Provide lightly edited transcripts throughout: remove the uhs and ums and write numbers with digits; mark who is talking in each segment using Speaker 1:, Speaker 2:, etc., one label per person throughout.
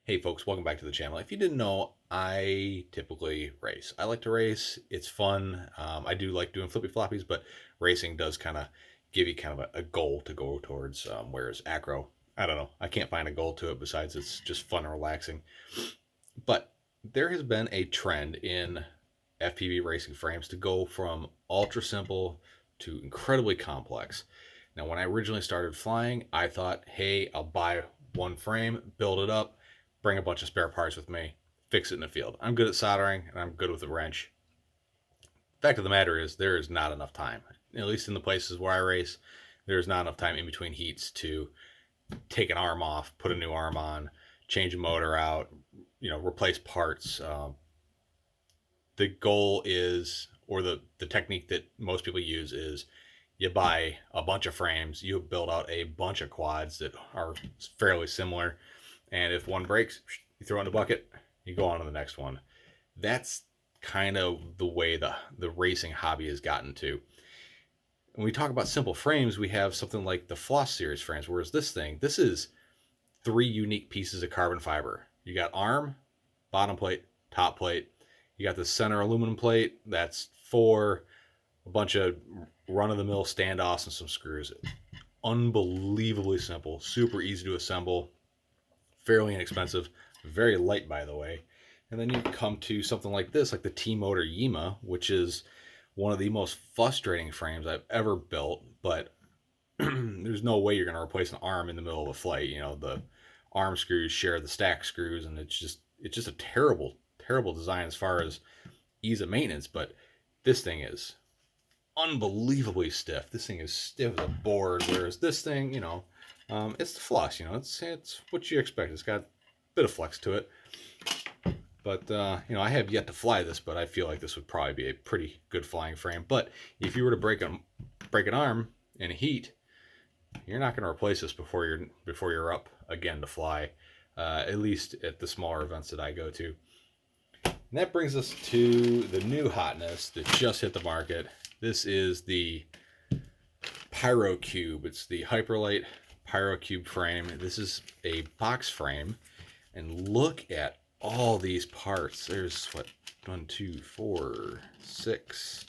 Speaker 1: Hey folks, welcome back to the channel. If you didn't know, I typically race. I like to race. It's fun. I do like doing flippy floppies, but racing does kind of give you kind of a goal to go towards. Whereas acro, I don't know. I can't find a goal to it besides it's just fun and relaxing. But there has been a trend in FPV racing frames to go from ultra simple to incredibly complex. Now, when I originally started flying, I thought, hey, I'll buy one frame, build it up, bring a bunch of spare parts with me, fix it in the field. I'm good at soldering and I'm good with a wrench. Fact of the matter is, there is not enough time. At least in the places where I race, there's not enough time in between heats to take an arm off, put a new arm on, change a motor out, replace parts. The goal is, or the technique that most people use is, you buy a bunch of frames, you build out a bunch of quads that are fairly similar, and if one breaks, you throw it in the bucket, you go on to the next one. That's kind of the way the racing hobby has gotten to. When we talk about simple frames, we have something like the Floss series frames, whereas this is three unique pieces of carbon fiber. You got arm, bottom plate, top plate. You got the center aluminum plate. That's for a bunch of run-of-the-mill standoffs and some screws. Unbelievably simple, super easy to assemble, fairly inexpensive, very light, by the way. And then you come to something like this, like the T-Motor Yima, which is one of the most frustrating frames I've ever built, but there's no way you're going to replace an arm in the middle of a flight. The arm screws share the stack screws, and it's just a terrible design as far as ease of maintenance. But this thing is unbelievably stiff. This thing is stiff as a board, whereas this thing, it's the Floss. It's what you expect. It's got a bit of flex to it. But I have yet to fly this, but I feel like this would probably be a pretty good flying frame. But if you were to break an arm in a heat, you're not going to replace this before you're up again to fly. At least at the smaller events that I go to. And that brings us to the new hotness that just hit the market. This is the Pyrocube. It's the Hyperlite Pyrocube frame. This is a box frame, and look at all these parts. There's 1, 2, 4, 6,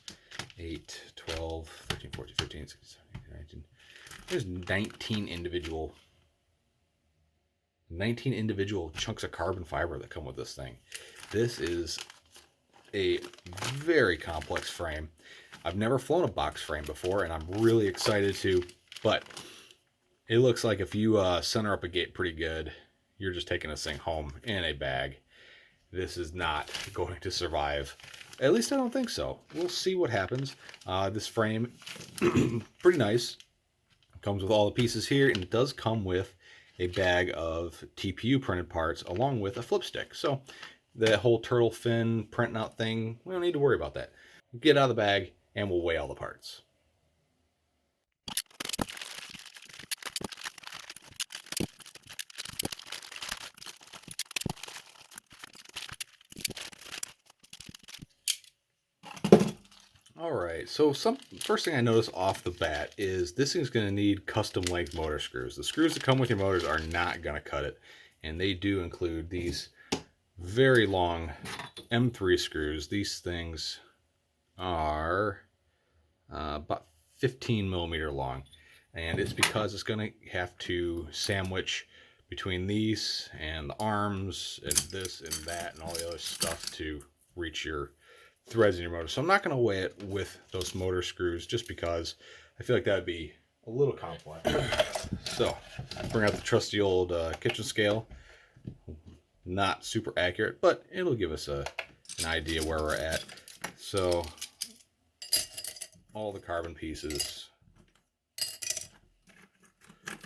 Speaker 1: 8, 12, 13, 14, 15, 16, 17, 19. There's 19 individual chunks of carbon fiber that come with this thing. This is a very complex frame. I've never flown a box frame before, and I'm really excited to, but it looks like if you center up a gate pretty good, you're just taking this thing home in a bag. This is not going to survive. At least I don't think so. We'll see what happens. This frame, pretty nice. Comes with all the pieces here, and it does come with a bag of TPU printed parts along with a flip stick. So the whole turtle fin printing out thing, we don't need to worry about that. Get out of the bag, and we'll weigh all the parts. All right, so first thing I notice off the bat is this thing's going to need custom length motor screws. The screws that come with your motors are not going to cut it, and they do include these very long M3 screws. These things are about 15 millimeter long, and it's because it's going to have to sandwich between these and the arms and this and that and all the other stuff to reach your threads in your motor. So I'm not going to weigh it with those motor screws just because I feel like that would be a little complex. So bring out the trusty old kitchen scale. Not super accurate, but it'll give us an idea where we're at. So all the carbon pieces,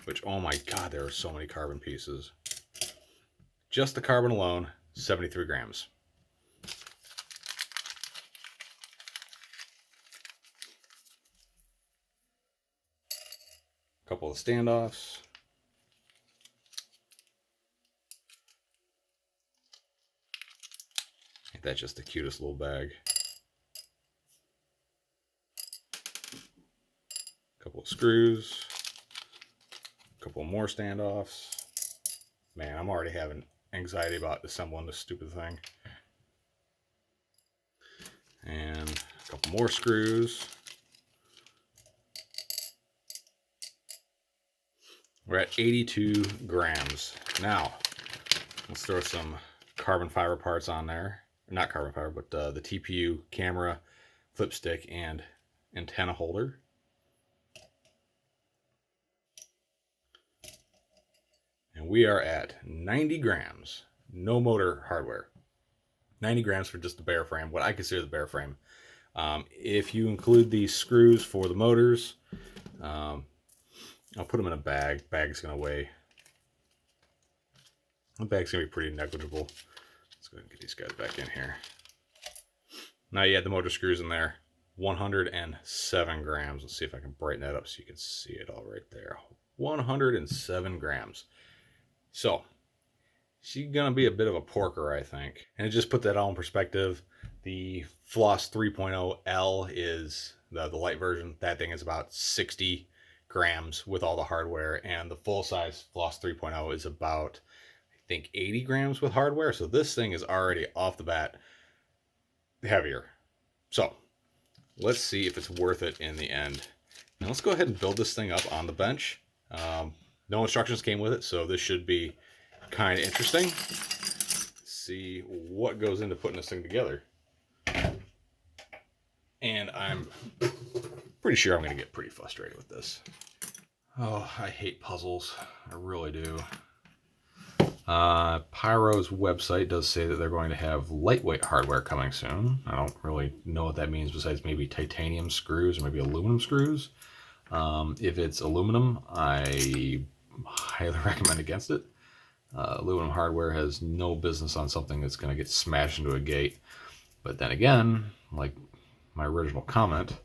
Speaker 1: which, oh my god, there are so many carbon pieces. Just the carbon alone, 73 grams. Couple of standoffs. Ain't that just the cutest little bag? Couple of screws. Couple more standoffs. Man, I'm already having anxiety about assembling this stupid thing. And a couple more screws. We're at 82 grams. Now, let's throw some carbon fiber parts on there. Not carbon fiber, but the TPU camera, flip stick, and antenna holder. And we are at 90 grams. No motor hardware. 90 grams for just the bare frame, what I consider the bare frame. If you include these screws for the motors, I'll put them in a bag. Bag's going to weigh. The bag's going to be pretty negligible. Let's go ahead and get these guys back in here. Now you add the motor screws in there. 107 grams. Let's see if I can brighten that up so you can see it all right there. 107 grams. So, she's going to be a bit of a porker, I think. And to just put that all in perspective, the Floss 3.0 L is the light version. That thing is about 60 grams with all the hardware. And the full-size Floss 3.0 is about, I think, 80 grams with hardware. So this thing is already off the bat heavier. So, let's see if it's worth it in the end. Now let's go ahead and build this thing up on the bench. No instructions came with it, so this should be kind of interesting. Let's see what goes into putting this thing together. And I'm pretty sure I'm going to get pretty frustrated with this. Oh, I hate puzzles. I really do. Pyro's website does say that they're going to have lightweight hardware coming soon. I don't really know what that means besides maybe titanium screws or maybe aluminum screws. If it's aluminum, I highly recommend against it. Aluminum hardware has no business on something that's going to get smashed into a gate. But then again, like my original comment,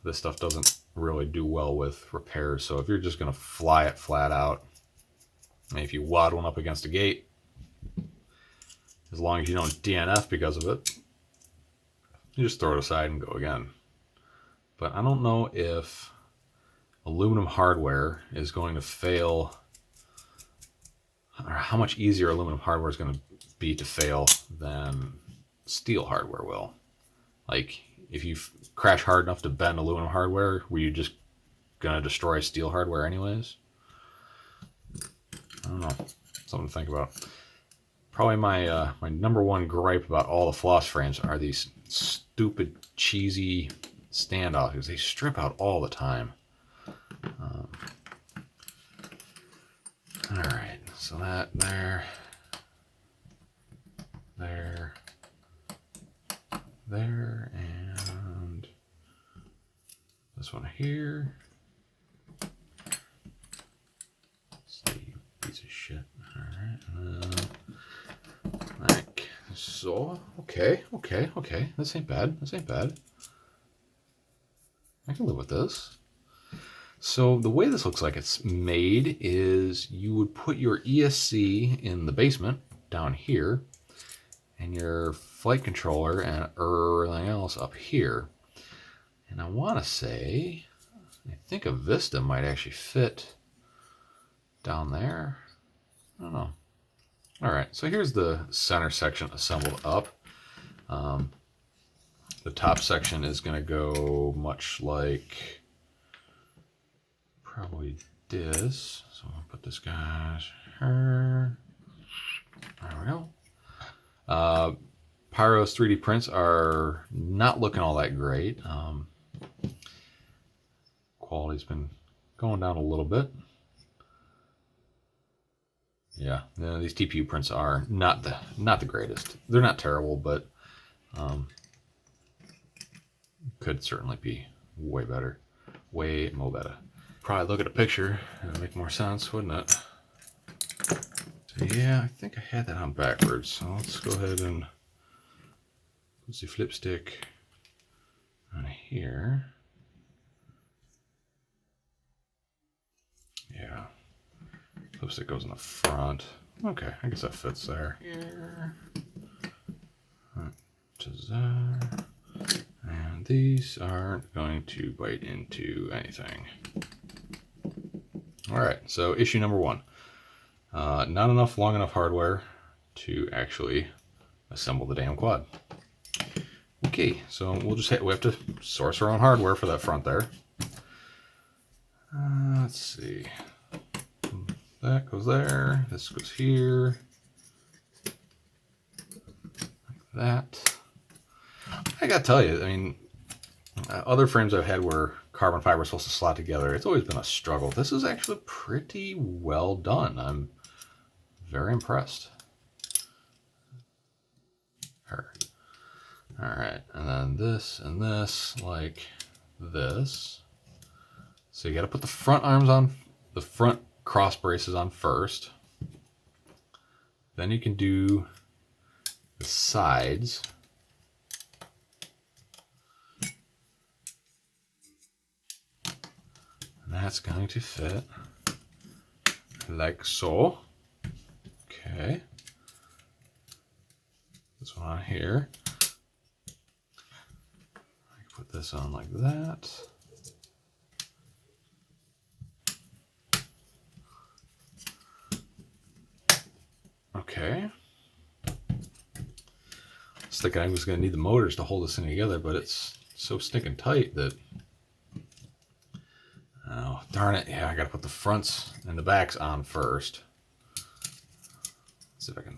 Speaker 1: this stuff doesn't really do well with repairs. So if you're just going to fly it flat out, and if you wad one up against a gate, as long as you don't DNF because of it, you just throw it aside and go again. But I don't know if aluminum hardware is going to fail, or how much easier aluminum hardware is going to be to fail than steel hardware will. Like, if you crash hard enough to bend aluminum hardware, were you just going to destroy steel hardware anyways? I don't know. Something to think about. Probably my my number one gripe about all the Floss frames are these stupid, cheesy standoffs, because they strip out all the time. Alright, so that there, and this one here. See, piece of shit. Alright, like so. Okay. This ain't bad. I can live with this. So the way this looks like it's made is you would put your ESC in the basement down here and your flight controller and everything else up here. And I want to say, I think a Vista might actually fit down there. I don't know. All right, so here's the center section assembled up. The top section is going to go much like probably this. So I'll put this guy here. There we go. Pyro's 3D prints are not looking all that great. Quality's been going down a little bit. Yeah, these TPU prints are not the greatest. They're not terrible, but could certainly be way better. Way more better. Probably look at a picture. It would make more sense, wouldn't it? So yeah, I think I had that on backwards. So let's go ahead and put the flip stick on here. Yeah. Flip stick goes in the front. Okay, I guess that fits there. Here. To there. And these aren't going to bite into anything. All right, so issue number one. Not enough long enough hardware to actually assemble the damn quad. Okay, so we have to source our own hardware for that front there. Let's see. That goes there. This goes here. Like that. I gotta tell you, I mean, other frames I've had where carbon fiber is supposed to slot together, it's always been a struggle. This is actually pretty well done. I'm very impressed. All right, and then this and this, like this. So you got to put the front arms on, the front cross braces on first. Then you can do the sides. And that's going to fit like so. Okay. This one on here. I can put this on like that. Okay. I was thinking I was going to need the motors to hold this thing together, but it's so stinking tight that... Oh, darn it. Yeah, I got to put the fronts and the backs on first. Let's see if I can...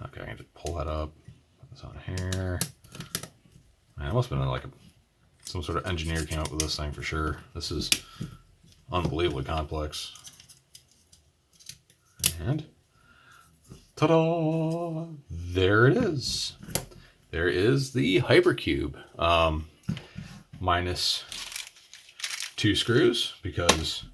Speaker 1: Okay, I can just pull that up. Put this on here. Man, it must have been like some sort of engineer came up with this thing for sure. This is unbelievably complex. And ta-da! There it is. There is the Hypercube. Minus 2 screws because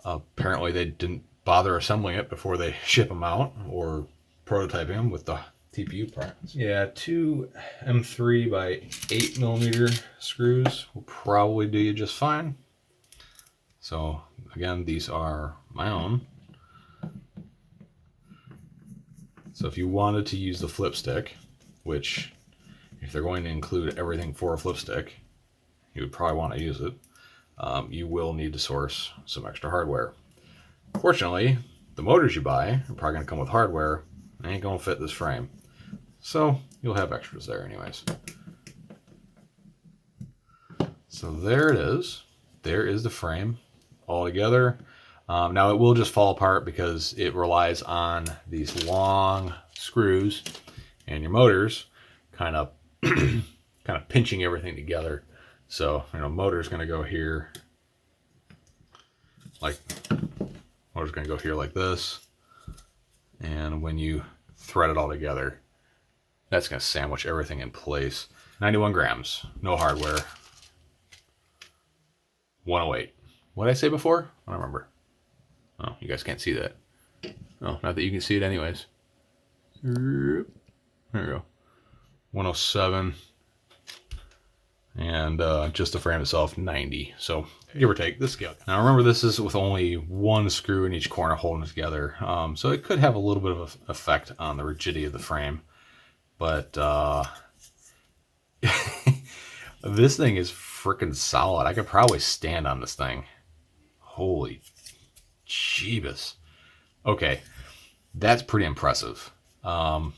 Speaker 1: apparently they didn't bother assembling it before they ship them out or prototyping them with the TPU parts. Yeah, 2 M3 by 8mm screws will probably do you just fine. So again, these are my own. So if you wanted to use the flip stick, which if they're going to include everything for a flip stick, you would probably want to use it. You will need to source some extra hardware. Fortunately, the motors you buy are probably going to come with hardware. They ain't going to fit this frame. So you'll have extras there anyways. So there it is. There is the frame all together. Now it will just fall apart because it relies on these long screws and your motors kind of pinching everything together. So, you know, motor's going to go here like this. And when you thread it all together, that's going to sandwich everything in place. 91 grams, no hardware. 108. What did I say before? I don't remember. Oh, you guys can't see that. Oh, not that you can see it anyways. There we go. 107. And just the frame itself, 90. So give or take this scale. Now remember, this is with only 1 screw in each corner holding it together. So it could have a little bit of an effect on the rigidity of the frame. But this thing is freaking solid. I could probably stand on this thing. Holy Jeebus. Okay, that's pretty impressive. Yeah.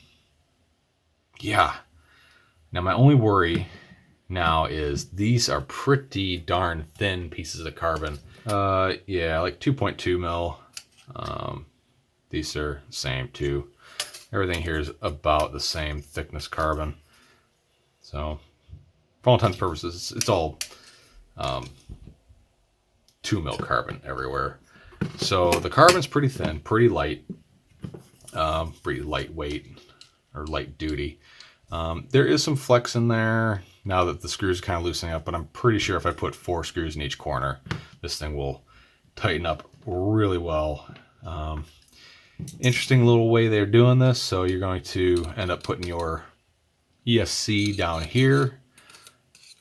Speaker 1: Now my only worry now is these are pretty darn thin pieces of carbon. Yeah, like 2.2 mil. These are the same too. Everything here is about the same thickness carbon. So for all intents and purposes, it's all 2 mil carbon everywhere. So the carbon's pretty thin, pretty light, pretty lightweight or light duty. There is some flex in there now that the screws are kind of loosening up, but I'm pretty sure if I put 4 screws in each corner, this thing will tighten up really well. Interesting little way they're doing this. So you're going to end up putting your ESC down here,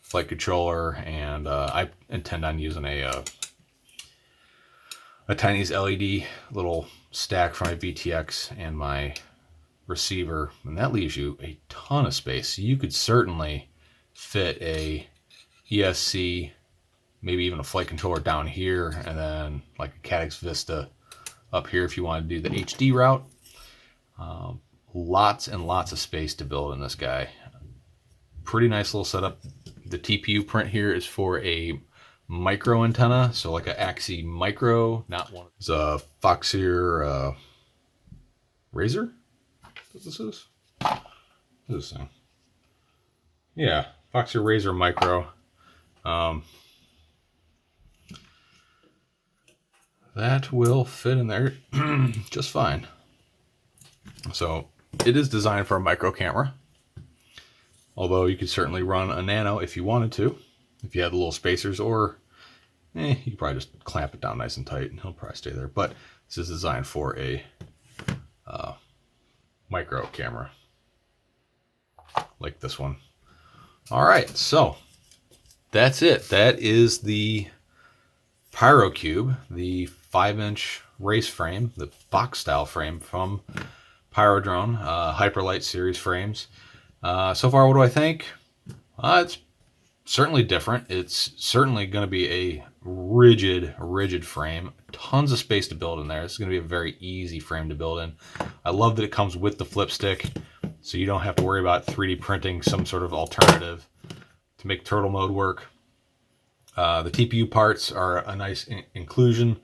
Speaker 1: flight controller, and I intend on using a Chinese LED little stack for my VTX and my receiver, and that leaves you a ton of space. So you could certainly fit a ESC maybe even a flight controller down here, and then like a Caddx Vista up here if you want to do the HD route. Lots and lots of space to build in this guy. Pretty nice little setup. The TPU print here is for a micro antenna, so like a r-xsr micro, not one. It's a r-xsr razor. What this is? What is this thing? Yeah, r-xsr razor micro. That will fit in there just fine. So it is designed for a micro camera, although you could certainly run a nano if you wanted to, if you had the little spacers, or you could probably just clamp it down nice and tight and it'll probably stay there. But this is designed for a micro camera like this one. All right, so that's it. That is the Pyrocube, the 5-inch race frame, the box style frame from Pyrodrone, Hyperlite series frames. So far, what do I think? It's certainly different. It's certainly going to be a rigid frame. Tons of space to build in there. It's going to be a very easy frame to build in. I love that it comes with the flip stick, so you don't have to worry about 3D printing some sort of alternative to make turtle mode work. The TPU parts are a nice inclusion,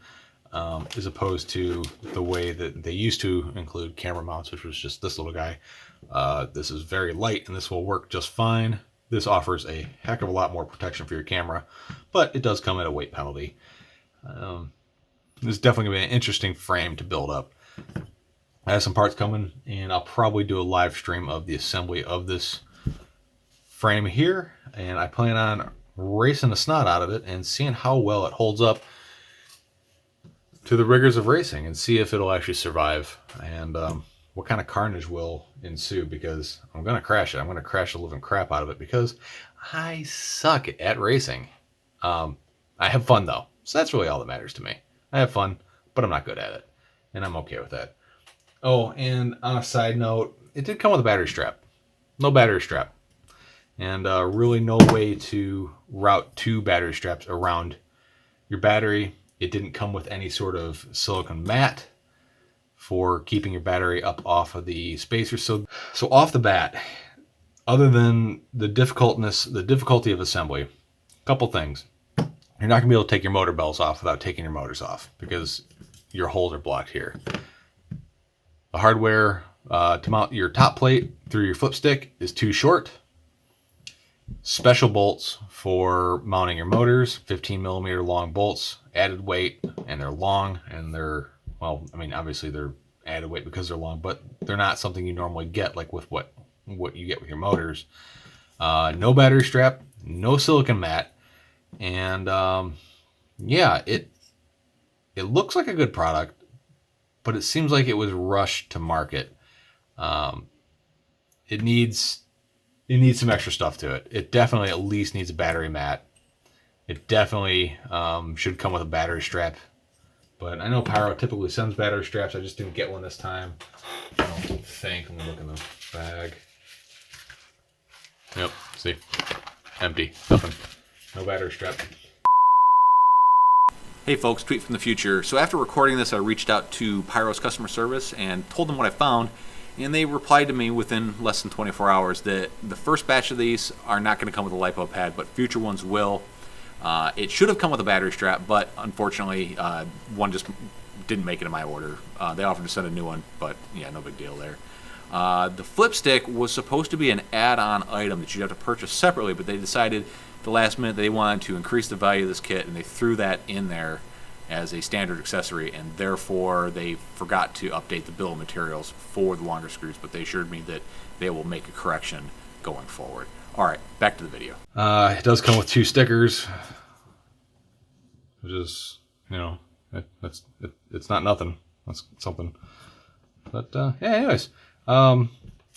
Speaker 1: as opposed to the way that they used to include camera mounts, which was just this little guy. This is very light and this will work just fine. This offers a heck of a lot more protection for your camera, but it does come at a weight penalty. This is definitely going to be an interesting frame to build up. I have some parts coming, and I'll probably do a live stream of the assembly of this frame here, and I plan on racing the snot out of it and seeing how well it holds up to the rigors of racing, and see if it'll actually survive, and what kind of carnage will ensue, because I'm going to crash it. I'm going to crash the living crap out of it because I suck at racing. I have fun though, so that's really all that matters to me. I have fun, but I'm not good at it, and I'm okay with that. Oh, and on a side note, it did come with a battery strap. No battery strap. And really no way to route 2 battery straps around your battery. It didn't come with any sort of silicone mat for keeping your battery up off of the spacer. So off the bat, other than the difficulty of assembly, a couple things. You're not gonna be able to take your motor bells off without taking your motors off, because your holes are blocked here. The hardware to mount your top plate through your flip stick is too short. Special bolts for mounting your motors, 15mm long bolts, added weight, and they're long, and they're, well, I mean, obviously they're added weight because they're long, but they're not something you normally get, like with what you get with your motors. No battery strap, no silicone mat, and yeah, it looks like a good product, but it seems like it was rushed to market. It needs some extra stuff to it. It definitely at least needs a battery mat. It definitely should come with a battery strap. But I know Pyro typically sends battery straps. I just didn't get one this time. I don't think. Let me look in the bag. Yep, see? Empty. Nothing. No battery strap.
Speaker 2: Hey folks, tweet from the future. So after recording this, I reached out to Pyro's customer service and told them what I found, and they replied to me within less than 24 hours that the first batch of these are not going to come with a LiPo pad, but future ones will. It should have come with a battery strap, but unfortunately, one just didn't make it in my order. They offered to send a new one, but yeah, no big deal there. The flip stick was supposed to be an add-on item that you'd have to purchase separately, but they decided at the last minute they wanted to increase the value of this kit, and they threw that in there as a standard accessory, and therefore they forgot to update the bill of materials for the longer screws, but they assured me that they will make a correction going forward. All right, back to the video.
Speaker 1: It does come with 2 stickers, which is, you know, it's not nothing. That's something. But yeah, anyways, kind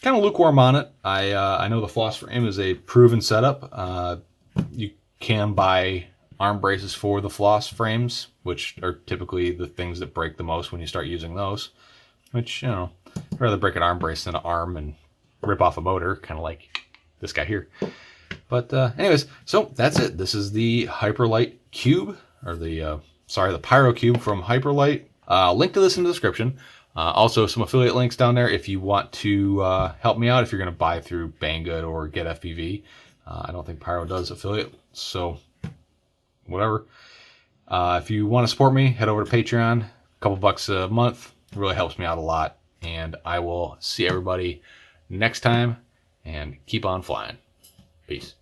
Speaker 1: of lukewarm on it. I know the floss frame is a proven setup. You can buy arm braces for the floss frames, which are typically the things that break the most when you start using those. Which, you know, I'd rather break an arm brace than an arm and rip off a motor, kind of like this guy here. But anyways, so that's it. This is the Hyperlite Cube, or the Pyrocube from Hyperlite. Link to this in the description. Also, some affiliate links down there if you want to help me out if you're going to buy through Banggood or Get FPV. I don't think Pyro does affiliate, so whatever. If you want to support me, head over to Patreon. A couple bucks a month really helps me out a lot. And I will see everybody next time, and keep on flying. Peace.